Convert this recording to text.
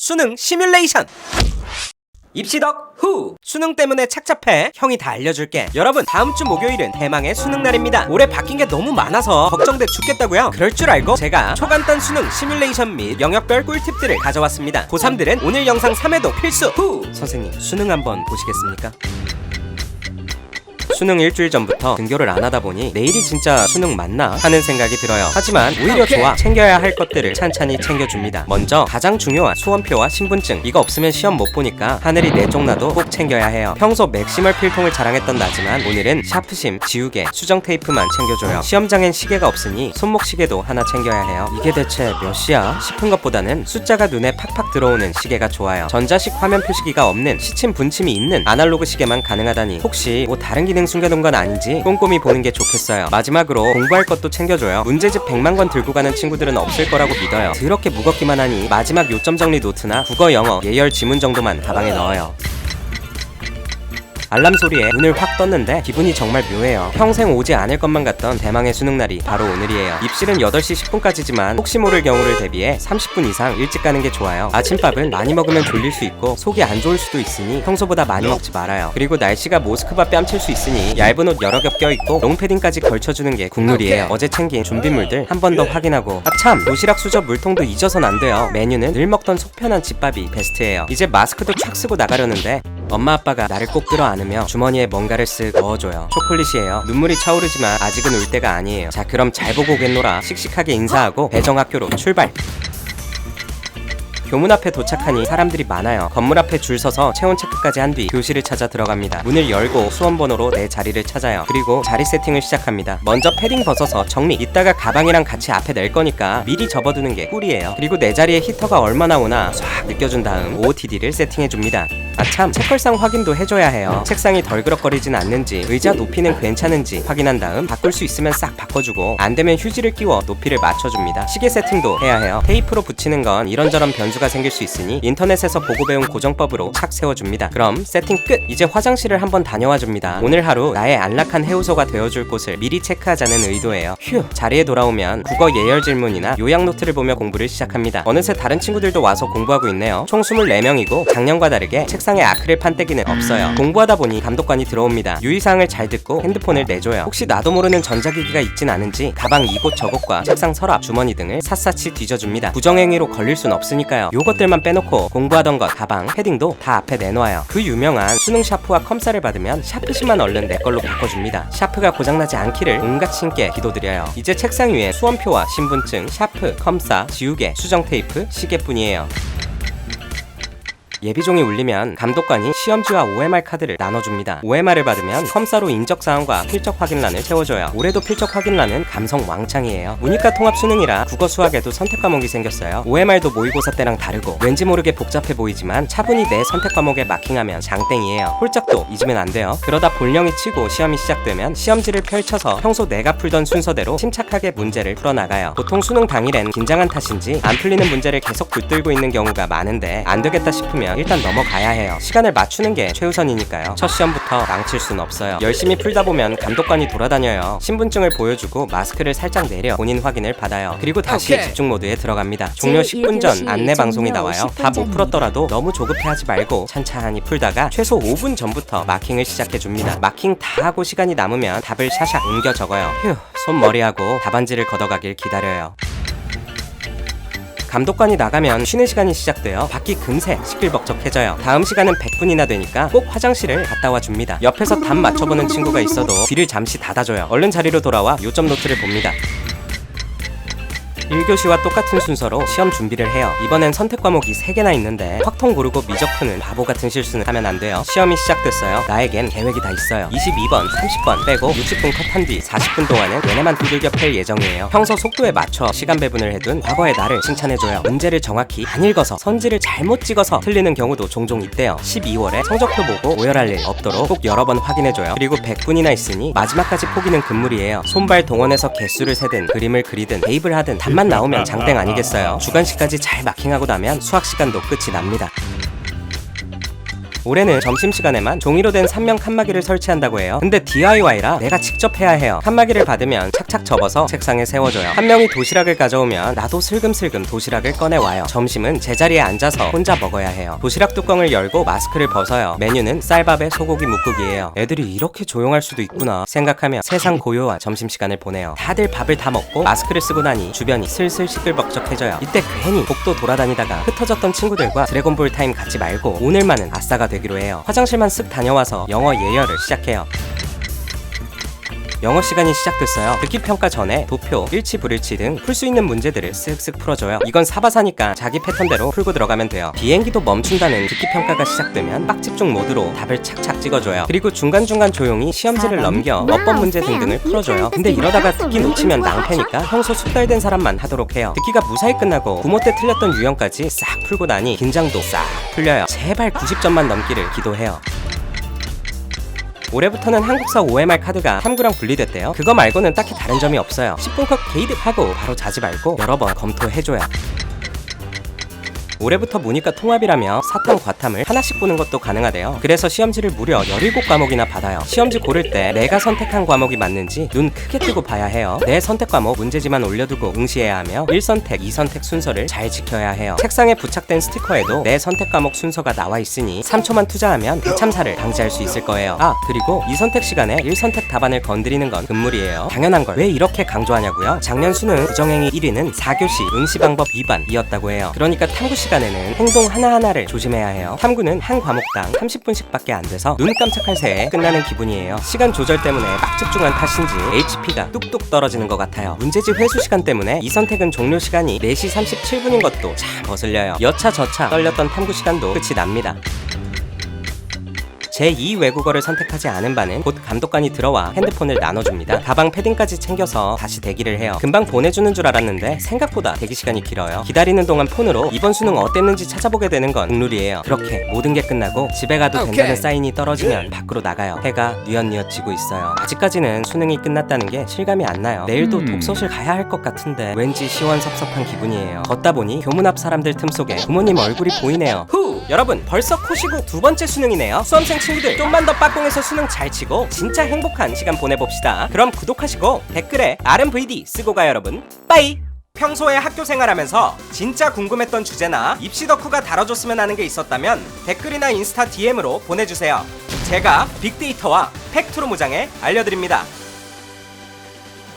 수능 시뮬레이션. 입시덕 후! 수능 때문에 착잡해. 형이 다 알려줄게. 여러분, 다음 주 목요일은 대망의 수능 날입니다. 올해 바뀐 게 너무 많아서 걱정돼 죽겠다고요? 그럴 줄 알고 제가 초간단 수능 시뮬레이션 및 영역별 꿀팁들을 가져왔습니다. 고3들은 오늘 영상 3회도 필수! 후! 선생님, 수능 한번 보시겠습니까? 수능 일주일 전부터 등교를 안 하다 보니 내일이 진짜 수능 맞나 하는 생각이 들어요. 하지만 오히려 좋아. 챙겨야 할 것들을 찬찬히 챙겨줍니다. 먼저 가장 중요한 수험표와 신분증. 이거 없으면 시험 못 보니까 하늘이 내쪽나도 꼭 챙겨야 해요. 평소 맥시멀 필통을 자랑했던 나지만 오늘은 샤프심, 지우개, 수정 테이프만 챙겨줘요. 시험장엔 시계가 없으니 손목 시계도 하나 챙겨야 해요. 이게 대체 몇 시야? 싶은 것보다는 숫자가 눈에 팍팍 들어오는 시계가 좋아요. 전자식 화면 표시기가 없는 시침 분침이 있는 아날로그 시계만 가능하다니 혹시 뭐 다른 기능 숨겨둔 건 아닌지 꼼꼼히 보는 게 좋겠어요. 마지막으로 공부할 것도 챙겨줘요. 문제집 100만 권 들고 가는 친구들은 없을 거라고 믿어요. 더럽게 무겁기만 하니 마지막 요점 정리 노트나 국어, 영어, 예열, 지문 정도만 가방에 넣어요. 알람 소리에 눈을 확 떴는데 기분이 정말 묘해요. 평생 오지 않을 것만 같던 대망의 수능날이 바로 오늘이에요. 입실은 8시 10분까지지만 혹시 모를 경우를 대비해 30분 이상 일찍 가는 게 좋아요. 아침밥은 많이 먹으면 졸릴 수 있고 속이 안 좋을 수도 있으니 평소보다 많이 먹지 말아요. 그리고 날씨가 모스크바 뺨칠 수 있으니 얇은 옷 여러 겹 껴입고 롱패딩까지 걸쳐주는 게 국룰이에요. 어제 챙긴 준비물들 한 번 더 확인하고 참! 도시락 수저 물통도 잊어선 안 돼요. 메뉴는 늘 먹던 속편한 집밥이 베스트예요. 이제 마스크도 촥 쓰고 나가려는데 엄마 아빠가 나를 꼭 끌어안으며 주머니에 뭔가를 쓱 넣어줘요. 초콜릿이에요. 눈물이 차오르지만 아직은 울 때가 아니에요. 자, 그럼 잘 보고 오겠노라. 씩씩하게 인사하고 배정학교로 출발! 교문 앞에 도착하니 사람들이 많아요. 건물 앞에 줄 서서 체온 체크까지 한 뒤 교실을 찾아 들어갑니다. 문을 열고 수험번호로 내 자리를 찾아요. 그리고 자리 세팅을 시작합니다. 먼저 패딩 벗어서 정리. 이따가 가방이랑 같이 앞에 낼 거니까 미리 접어두는 게 꿀이에요. 그리고 내 자리에 히터가 얼마나 오나 싹 느껴준 다음 OOTD를 세팅해줍니다. 아참, 책걸상 확인도 해줘야 해요. 책상이 덜그럭거리진 않는지, 의자 높이는 괜찮은지 확인한 다음 바꿀 수 있으면 싹 바꿔주고 안 되면 휴지를 끼워 높이를 맞춰줍니다. 시계 세팅도 해야 해요. 테이프로 붙이는 건 이런저런 변수가 생길 수 있으니 인터넷에서 보고 배운 고정법으로 착 세워줍니다. 그럼 세팅 끝! 이제 화장실을 한번 다녀와줍니다. 오늘 하루 나의 안락한 해우소가 되어줄 곳을 미리 체크하자는 의도예요. 휴! 자리에 돌아오면 국어 예열 질문이나 요약 노트를 보며 공부를 시작합니다. 어느새 다른 친구들도 와서 공부하고 있네요. 총 24명이고 작년과 다르게 책상에 아크릴 판때기는 없어요. 공부하다 보니 감독관이 들어옵니다. 유의사항을 잘 듣고 핸드폰을 내줘요. 혹시 나도 모르는 전자기기가 있진 않은지 가방 이곳 저곳과 책상 서랍, 주머니 등을 샅샅이 뒤져줍니다. 부정행위로 걸릴 순 없으니까요. 요것들만 빼놓고 공부하던 것, 가방, 패딩도 다 앞에 내놓아요. 그 유명한 수능 샤프와 컴사를 받으면 샤프심만 얼른 내 걸로 바꿔줍니다. 샤프가 고장나지 않기를 온갖 신께 기도드려요. 이제 책상 위에 수험표와 신분증, 샤프, 컴사, 지우개, 수정 테이프, 시계뿐이에요. 예비종이 울리면 감독관이 시험지와 OMR 카드를 나눠줍니다. OMR을 받으면 컴사로 인적사항과 필적 확인란을 채워줘요. 올해도 필적 확인란은 감성 왕창이에요. 문이과 통합 수능이라 국어 수학에도 선택 과목이 생겼어요. OMR도 모의고사 때랑 다르고 왠지 모르게 복잡해 보이지만 차분히 내 선택 과목에 마킹하면 장땡이에요. 홀짝도 잊으면 안 돼요. 그러다 볼령이 치고 시험이 시작되면 시험지를 펼쳐서 평소 내가 풀던 순서대로 침착하게 문제를 풀어나가요. 보통 수능 당일엔 긴장한 탓인지 안 풀리는 문제를 계속 붙들고 있는 경우가 많은데 안 되겠다 싶으면 일단 넘어가야 해요. 시간을 맞추는 게 최우선이니까요. 첫 시험부터 망칠 순 없어요. 열심히 풀다 보면 감독관이 돌아다녀요. 신분증을 보여주고 마스크를 살짝 내려 본인 확인을 받아요. 그리고 다시 집중 모드에 들어갑니다. 종료 10분 전 안내 방송이 나와요. 다 못 풀었더라도 너무 조급해하지 말고 찬찬히 풀다가 최소 5분 전부터 마킹을 시작해줍니다. 마킹 다 하고 시간이 남으면 답을 샤샥 옮겨 적어요. 휴, 손머리하고 답안지를 걷어가길 기다려요. 감독관이 나가면 쉬는 시간이 시작되어 밖이 금세 시끌벅적해져요. 다음 시간은 100분이나 되니까 꼭 화장실을 갔다 와줍니다. 옆에서 답 맞춰보는 친구가 있어도 귀를 잠시 닫아줘요. 얼른 자리로 돌아와 요점 노트를 봅니다. 1교시와 똑같은 순서로 시험 준비를 해요. 이번엔 선택 과목이 3개나 있는데 확통 고르고 미적 푸는 바보 같은 실수는 하면 안 돼요. 시험이 시작됐어요. 나에겐 계획이 다 있어요. 22번, 30번 빼고 60분 컷한 뒤 40분 동안은 얘네만 두들겨 팰 예정이에요. 평소 속도에 맞춰 시간 배분을 해둔 과거의 나를 칭찬해줘요. 문제를 정확히 안 읽어서 선지를 잘못 찍어서 틀리는 경우도 종종 있대요. 12월에 성적표 보고 오열할 일 없도록 꼭 여러 번 확인해줘요. 그리고 100분이나 있으니 마지막까지 포기는 금물이에요. 손발 동원해서 개수를 세든 그림을 그리든 대입을 하든 답만 나오면 장땡 아니겠어요. 주관식까지 잘 마킹하고 나면 수학 시간도 끝이 납니다. 올해는 점심시간에만 종이로 된 삼면 칸막이를 설치한다고 해요. 근데 DIY라 내가 직접 해야 해요. 칸막이를 받으면 착착 접어서 책상에 세워줘요. 한 명이 도시락을 가져오면 나도 슬금슬금 도시락을 꺼내와요. 점심은 제자리에 앉아서 혼자 먹어야 해요. 도시락 뚜껑을 열고 마스크를 벗어요. 메뉴는 쌀밥에 소고기 묵국이에요. 애들이 이렇게 조용할 수도 있구나 생각하며 세상 고요한 점심시간을 보내요. 다들 밥을 다 먹고 마스크를 쓰고 나니 주변이 슬슬 시끌벅적해져요. 이때 괜히 복도 돌아다니다가 흩어졌던 친구들과 드래곤볼 타임 갖지 말고 오늘만은 아싸가 되기로 해요. 화장실만 쓱 다녀와서 영어 예열을 시작해요. 영어 시간이 시작됐어요. 듣기 평가 전에 도표, 일치 불일치 등 풀 수 있는 문제들을 쓱쓱 풀어줘요. 이건 사바사니까 자기 패턴대로 풀고 들어가면 돼요. 비행기도 멈춘다는 듣기 평가가 시작되면 빡집중 모드로 답을 착착 찍어줘요. 그리고 중간중간 조용히 시험지를 넘겨 어법 문제 등등을 풀어줘요. 근데 이러다가 듣기 놓치면 낭패니까 평소 숙달된 사람만 하도록 해요. 듣기가 무사히 끝나고 부모 때 틀렸던 유형까지 싹 풀고 나니 긴장도 싹 풀려요. 제발 90점만 넘기를 기도해요. 올해부터는 한국사 OMR 카드가 탐구랑 분리됐대요. 그거 말고는 딱히 다른 점이 없어요. 10분 컷 게이득하고 바로 자지 말고 여러 번 검토해줘요. 올해부터 문이과 통합이라며 사탐, 과탐을 하나씩 보는 것도 가능하대요. 그래서 시험지를 무려 17과목이나 받아요. 시험지 고를 때 내가 선택한 과목이 맞는지 눈 크게 뜨고 봐야 해요. 내 선택 과목 문제지만 올려두고 응시해야 하며 1선택, 2선택 순서를 잘 지켜야 해요. 책상에 부착된 스티커에도 내 선택 과목 순서가 나와 있으니 3초만 투자하면 대참사를 방지할 수 있을 거예요. 아, 그리고 2선택 시간에 1선택 답안을 건드리는 건 금물이에요. 당연한 걸 왜 이렇게 강조하냐고요? 작년 수능 부정행위 1위는 4교시 응시 방법 위반이었다고 해요. 그러니까 탐구 시간에는 행동 하나하나를 조심해야 해요. 탐구는 한 과목당 30분씩밖에 안 돼서 눈 깜짝할 새에 끝나는 기분이에요. 시간 조절 때문에 막 집중한 탓인지 HP가 뚝뚝 떨어지는 것 같아요. 문제집 회수 시간 때문에 이 선택은 종료 시간이 4시 37분인 것도 참 거슬려요. 여차저차 떨렸던 탐구 시간도 끝이 납니다. 제2 외국어를 선택하지 않은 바는 곧 감독관이 들어와 핸드폰을 나눠줍니다. 가방 패딩까지 챙겨서 다시 대기를 해요. 금방 보내주는 줄 알았는데 생각보다 대기 시간이 길어요. 기다리는 동안 폰으로 이번 수능 어땠는지 찾아보게 되는 건 국룰이에요. 그렇게 모든 게 끝나고 집에 가도 된다는 사인이 떨어지면 밖으로 나가요. 해가 뉘엿뉘엿 지고 있어요. 아직까지는 수능이 끝났다는 게 실감이 안 나요. 내일도 독서실 가야 할 것 같은데 왠지 시원섭섭한 기분이에요. 걷다 보니 교문 앞 사람들 틈속에 부모님 얼굴이 보이네요. 여러분 벌써 코시고 두 번째 수능이네요. 수험생 친구들 좀만 더 빡공해서 수능 잘 치고 진짜 행복한 시간 보내봅시다. 그럼 구독하시고 댓글에 RMVD 쓰고 가요 여러분. 빠이. 평소에 학교 생활하면서 진짜 궁금했던 주제나 입시 덕후가 다뤄줬으면 하는 게 있었다면 댓글이나 인스타 DM으로 보내주세요. 제가 빅데이터와 팩트로 무장해 알려드립니다.